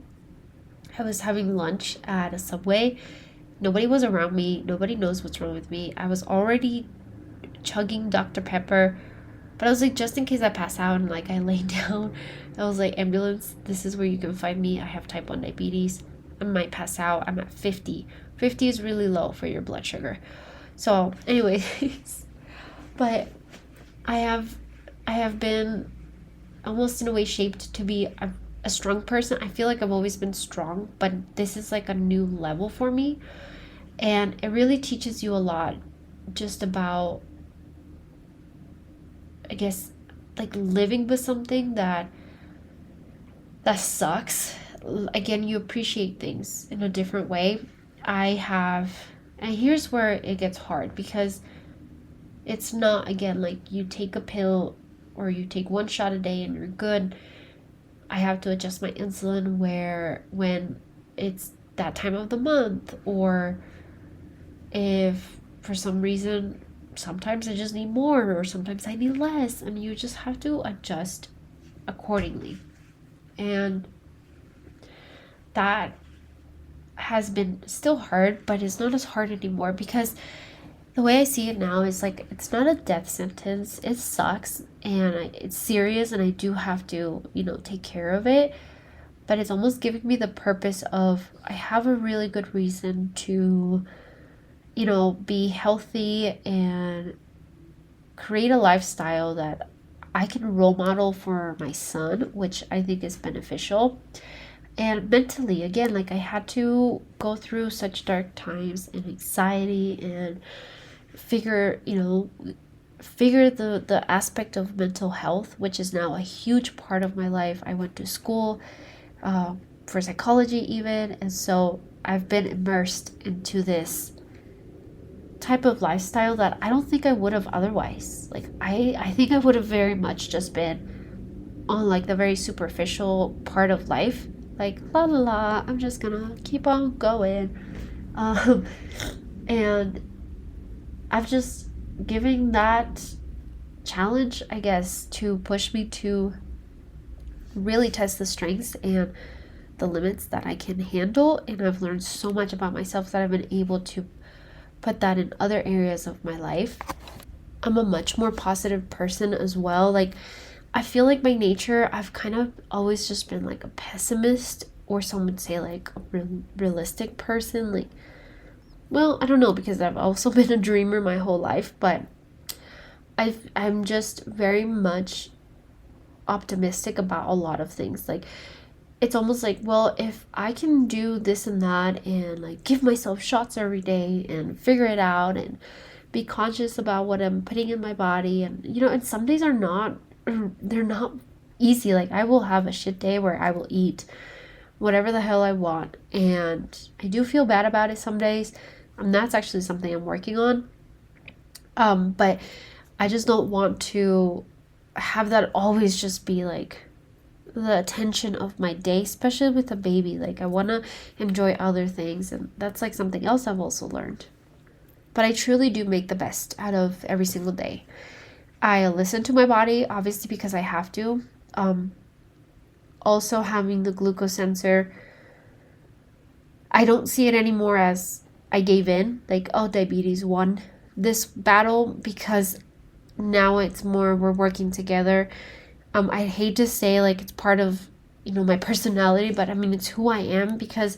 I was having lunch at a Subway. Nobody was around me. Nobody knows what's wrong with me. I was already chugging Dr. Pepper. But I was like, just in case I pass out and like I lay down, I was like, ambulance, this is where you can find me. I have type 1 diabetes. I might pass out. I'm at 50. 50 is really low for your blood sugar. So anyways, but I have been almost in a way shaped to be a strong person. I feel like I've always been strong, but this is like a new level for me. And it really teaches you a lot just about, I guess, like living with something that sucks. Again, you appreciate things in a different way. And here's where it gets hard, because it's not, again, like you take a pill or you take one shot a day and you're good. I have to adjust my insulin when it's that time of the month, or if for some reason sometimes I just need more or sometimes I need less, and you just have to adjust accordingly. And that has been still hard, but it's not as hard anymore, because the way I see it now is like, it's not a death sentence. It sucks and it's serious, and I do have to, take care of it. But it's almost giving me the purpose of, I have a really good reason to, be healthy and create a lifestyle that I can role model for my son, which I think is beneficial. And mentally, again, like I had to go through such dark times and anxiety and figure the aspect of mental health, which is now a huge part of my life. I went to school for psychology even, and so I've been immersed into this type of lifestyle that I don't think I would have otherwise. Like I think I would have very much just been on like the very superficial part of life, like la la la, I'm just gonna keep on going. And I've just given that challenge, I guess, to push me to really test the strengths and the limits that I can handle. And I've learned so much about myself that I've been able to put that in other areas of my life. I'm a much more positive person as well. Like, I feel like by nature, I've kind of always just been like a pessimist, or some would say like a realistic person. Like, well, I don't know, because I've also been a dreamer my whole life, but I'm just very much optimistic about a lot of things. Like, it's almost like, well, if I can do this and that and like give myself shots every day and figure it out and be conscious about what I'm putting in my body, and and some days they're not easy. Like, I will have a shit day where I will eat whatever the hell I want, and I do feel bad about it some days. And that's actually something I'm working on. But I just don't want to have that always just be like the attention of my day, especially with a baby. Like, I want to enjoy other things, and that's like something else I've also learned. But I truly do make the best out of every single day. I listen to my body, obviously, because I have to. Also, having the glucose sensor, I don't see it anymore as I gave in, like, oh, diabetes won this battle, because now it's more we're working together. I hate to say like it's part of my personality, but I mean, it's who I am, because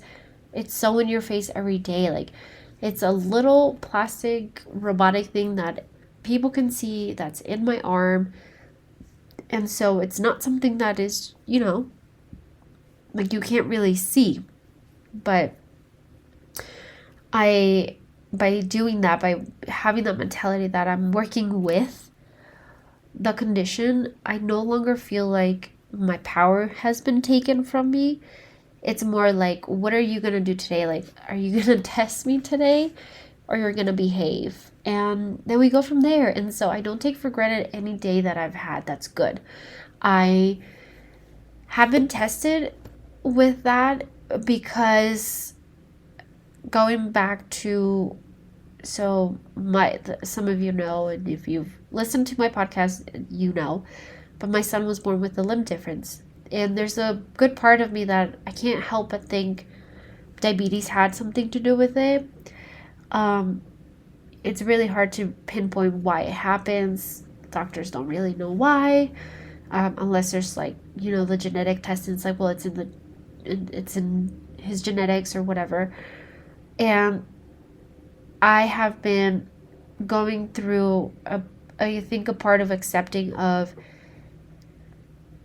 it's so in your face every day. Like, it's a little plastic robotic thing that people can see that's in my arm, and so it's not something that is like you can't really see. But by doing that, by having that mentality that I'm working with the condition, I no longer feel like my power has been taken from me. It's more like, what are you going to do today? Like, are you going to test me today, or you're going to behave? And then we go from there. And so I don't take for granted any day that I've had that's good. I have been tested with that because going back to, so some of you know, and if you've listened to my podcast, you know, but my son was born with a limb difference. And there's a good part of me that I can't help but think diabetes had something to do with it. It's really hard to pinpoint why it happens. Doctors don't really know why, unless there's like, the genetic test, and it's like, well, it's in his genetics or whatever. And I have been going through I think a part of accepting of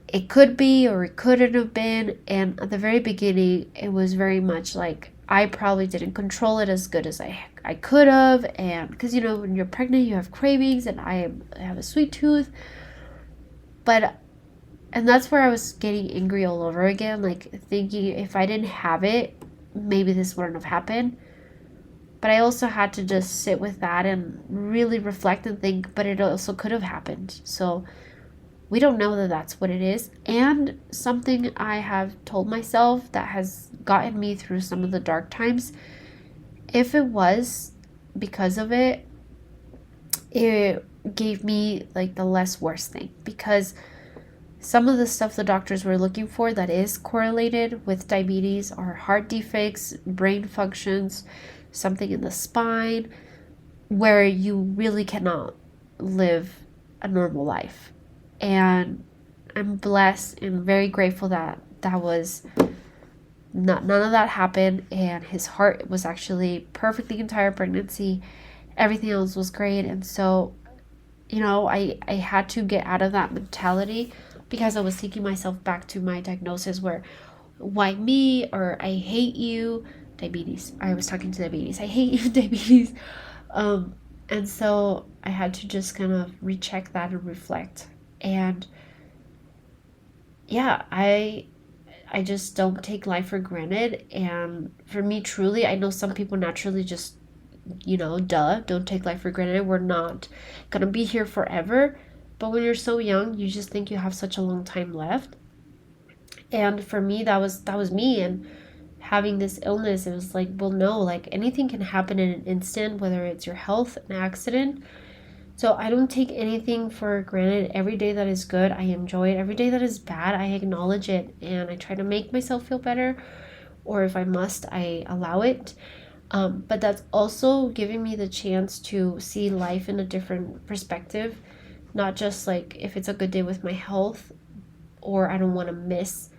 it could be or it couldn't have been. And at the very beginning, it was very much like I probably didn't control it as good as I could have. And because, when you're pregnant, you have cravings, and I have a sweet tooth. And that's where I was getting angry all over again, like thinking if I didn't have it, maybe this wouldn't have happened. But I also had to just sit with that and really reflect and think, but it also could have happened. So we don't know that that's what it is. And something I have told myself that has gotten me through some of the dark times, if it was because of it, it gave me like the less worst thing. Because some of the stuff the doctors were looking for that is correlated with diabetes are heart defects, brain functions, something in the spine, where you really cannot live a normal life. And I'm blessed and very grateful that was none of that happened, and his heart was actually perfect the entire pregnancy. Everything else was great. And so, I had to get out of that mentality, because I was taking myself back to my diagnosis where, why me, or I hate you, diabetes. I was talking to diabetes. I hate you, diabetes. And so I had to just kind of recheck that and reflect. And yeah, I just don't take life for granted. And for me, truly, I know some people naturally just, don't take life for granted. We're not gonna be here forever. But when you're so young, you just think you have such a long time left. And for me, that was me. And having this illness, it was like, well, no, like anything can happen in an instant, whether it's your health, an accident. So I don't take anything for granted. Every day that is good, I enjoy it. Every day that is bad, I acknowledge it, and I try to make myself feel better. Or if I must, I allow it. But that's also giving me the chance to see life in a different perspective. Not just like if it's a good day with my health, or I don't want to miss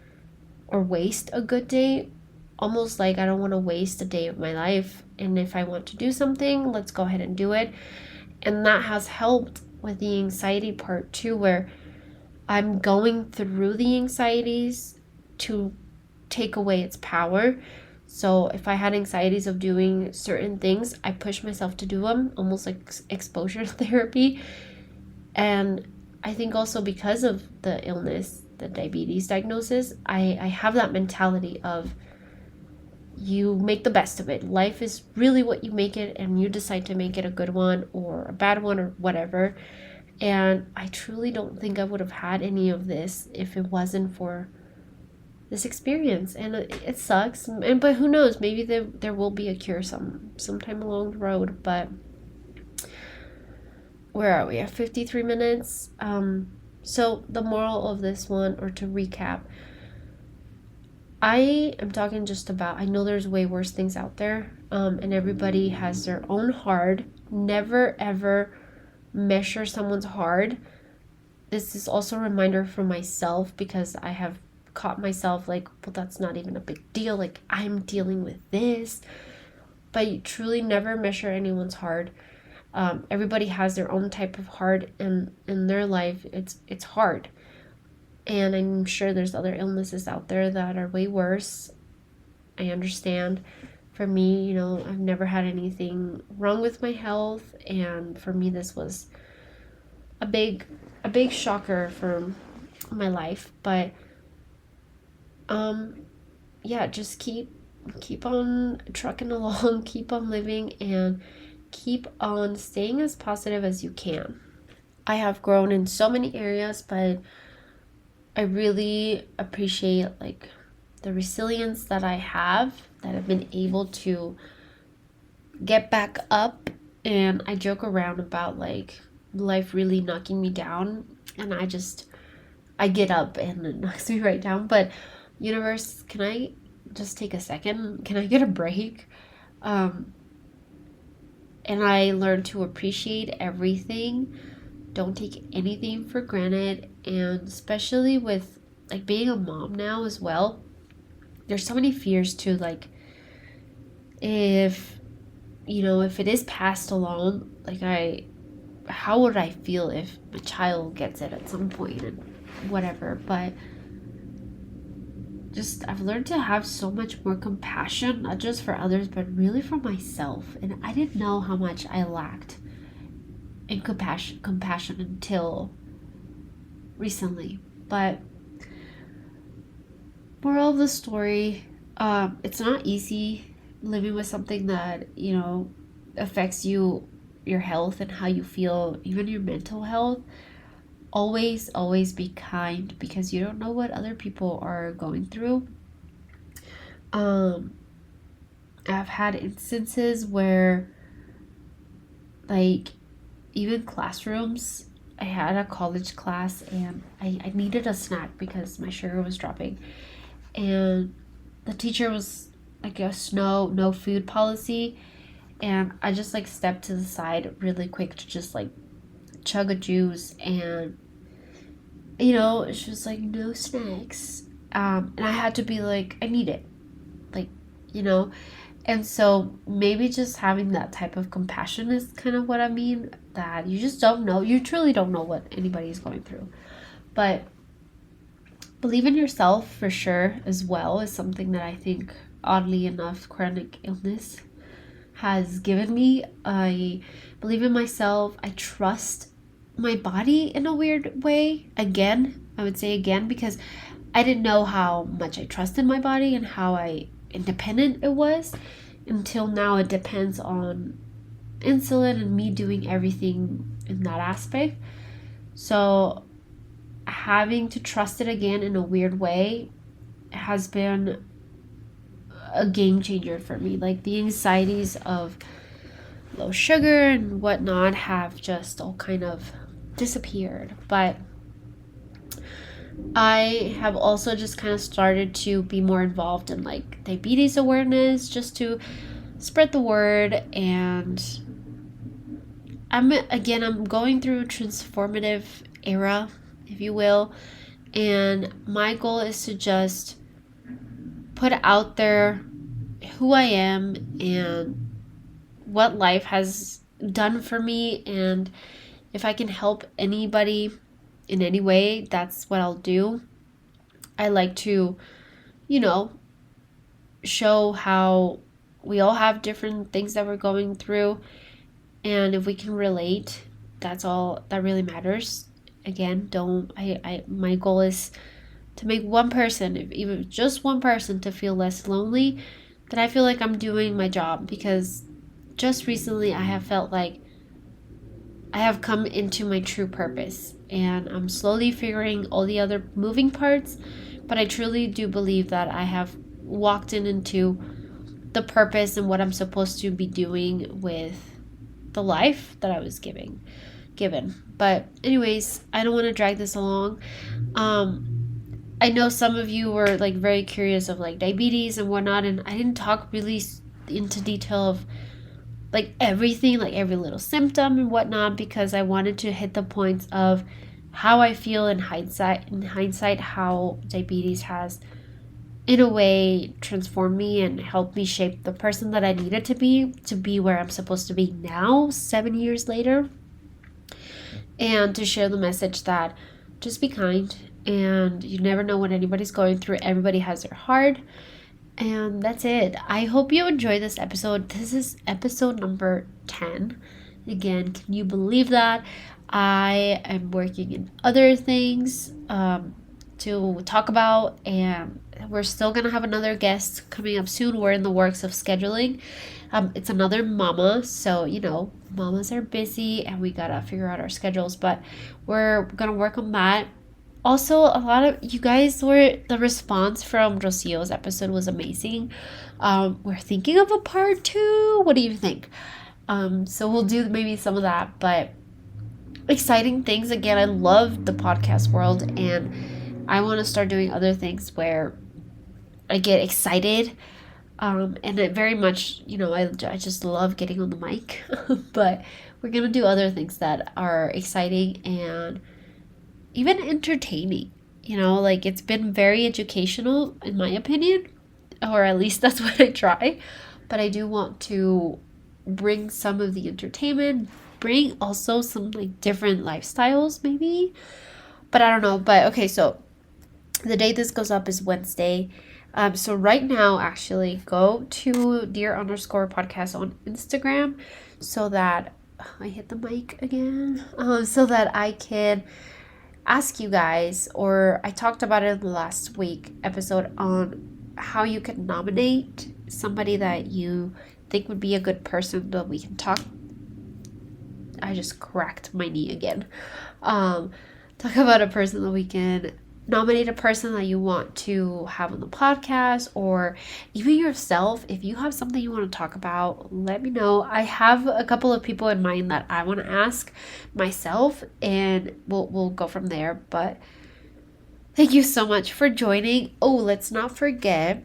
or waste a good day. Almost like I don't want to waste a day of my life. And if I want to do something, let's go ahead and do it. And that has helped with the anxiety part too, where I'm going through the anxieties to take away its power. So if I had anxieties of doing certain things, I push myself to do them, almost like exposure therapy. And I think also because of the illness, the diabetes diagnosis, I have that mentality of, you make the best of it. Life is really what you make it, and you decide to make it a good one or a bad one or whatever. And I truly don't think I would have had any of this if it wasn't for this experience. And it sucks. But who knows? Maybe there will be a cure sometime along the road. But where are we? At 53 minutes. So the moral of this one, or to recap, I am talking just about, I know there's way worse things out there, and everybody has their own hard. Never ever measure someone's hard. This is also a reminder for myself, because I have caught myself like, well, that's not even a big deal. Like, I'm dealing with this. But you truly never measure anyone's hard. Everybody has their own type of hard in their life. It's hard. And I'm sure there's other illnesses out there that are way worse. I understand. For me, I've never had anything wrong with my health. And for me, this was a big shocker for my life. But, yeah, just keep on trucking along, keep on living, and keep on staying as positive as you can. I have grown in so many areas, but I really appreciate like the resilience that I have, that I've been able to get back up. And I joke around about like life really knocking me down, and I get up and it knocks me right down. But universe, can I just take a second? Can I get a break? Um, and I learned to appreciate everything. Don't take anything for granted. And especially with like being a mom now as well, there's so many fears too. Like if if it is passed along, like how would I feel if my child gets it at some point and whatever. But just I've learned to have so much more compassion, not just for others, but really for myself. And I didn't know how much I lacked in compassion until recently. But moral of the story, it's not easy living with something that affects your health and how you feel, even your mental health. Always be kind, because you don't know what other people are going through. I've had instances where, like, even classrooms, I had a college class and I needed a snack because my sugar was dropping, and the teacher was like, no food policy, and I just like stepped to the side really quick to just like chug a juice, and she was like, no snacks. And I had to be like, I need it, like, and so maybe just having that type of compassion is kind of what I mean, that you just don't know, you truly don't know what anybody is going through. But believe in yourself for sure as well is something that I think, oddly enough, chronic illness has given me. I believe in myself. I trust my body in a weird way. Again, I would say again, because I didn't know how much I trusted my body and how independent it was until now. It depends on insulin and me doing everything in that aspect. So having to trust it again in a weird way has been a game changer for me. Like the anxieties of low sugar and whatnot have just all kind of disappeared. But I have also just kind of started to be more involved in like diabetes awareness, just to spread the word. And I'm going through a transformative era, if you will, and my goal is to just put out there who I am and what life has done for me, and if I can help anybody in any way, that's what I'll do. I like to, show how we all have different things that we're going through, and if we can relate, that's all that really matters. Again, my goal is to make one person, if even just one person, to feel less lonely, then I feel like I'm doing my job. Because just recently I have felt like I have come into my true purpose, and I'm slowly figuring all the other moving parts, but I truly do believe that I have walked into the purpose and what I'm supposed to be doing with the life that I was given. But anyways, I don't want to drag this along. I know some of you were like very curious of like diabetes and whatnot, and I didn't talk really into detail of like everything, like every little symptom and whatnot, because I wanted to hit the points of how I feel in hindsight, how diabetes has in a way transformed me and helped me shape the person that I needed to be where I'm supposed to be now, 7 years later. And to share the message that just be kind, and you never know what anybody's going through. Everybody has their hard. And that's it. I hope you enjoyed this episode. This is episode number 10. Again, can you believe that? I am working in other things to talk about, and we're still going to have another guest coming up soon. We're in the works of scheduling. It's another mama, so mamas are busy and we got to figure out our schedules, but we're going to work on that. Also, a lot of you guys were the response from Rocio's episode was amazing. We're thinking of a part two. What do you think? So we'll do maybe some of that, but exciting things again. I love the podcast world, and I want to start doing other things where I get excited. And it very much, I just love getting on the mic, but we're gonna do other things that are exciting and even entertaining. Like it's been very educational, in my opinion, or at least that's what I try. But I do want to bring some of the entertainment, bring also some like different lifestyles, maybe. But I don't know. But okay, so the day this goes up is Wednesday. So right now, actually, go to dear_podcast on Instagram so that I hit the mic again, so that I can ask you guys, or I talked about it in the last week episode on how you can nominate somebody that you think would be a good person that we can talk. I just cracked my knee again. Talk about a person that we can nominate, a person that you want to have on the podcast, or even yourself. If you have something you want to talk about, let me know. I have a couple of people in mind that I want to ask myself, and we'll go from there. But thank you so much for joining. Oh, let's not forget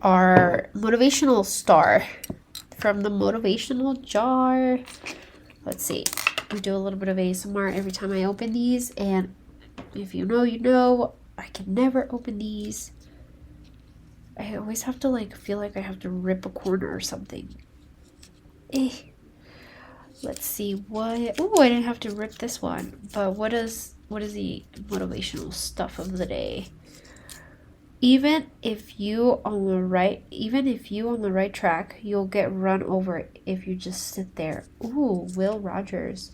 our motivational star from the motivational jar. Let's see. We do a little bit of ASMR every time I open these, and if you know, you know, I can never open these. I always have to feel like I have to rip a corner or something. Let's see what. Oh, I didn't have to rip this one. But what is the motivational stuff of the day? Even if you on the right track, you'll get run over if you just sit there. Ooh, Will Rogers.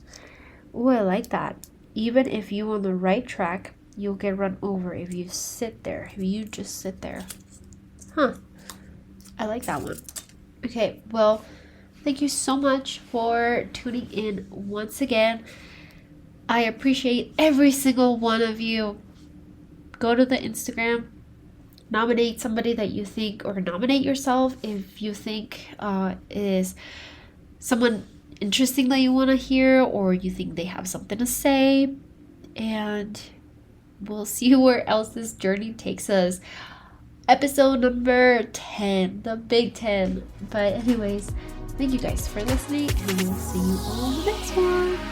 Ooh, I like that. Even if you on the right track, you'll get run over if you sit there. If you just sit there. Huh. I like that one. Okay, well, thank you so much for tuning in once again. I appreciate every single one of you. Go to the Instagram, nominate somebody that you think, or nominate yourself if you think is someone interesting that you want to hear, or you think they have something to say, and we'll see where else this journey takes us. Episode number 10, the big 10. But anyways, thank you guys for listening, and we'll see you on the next one.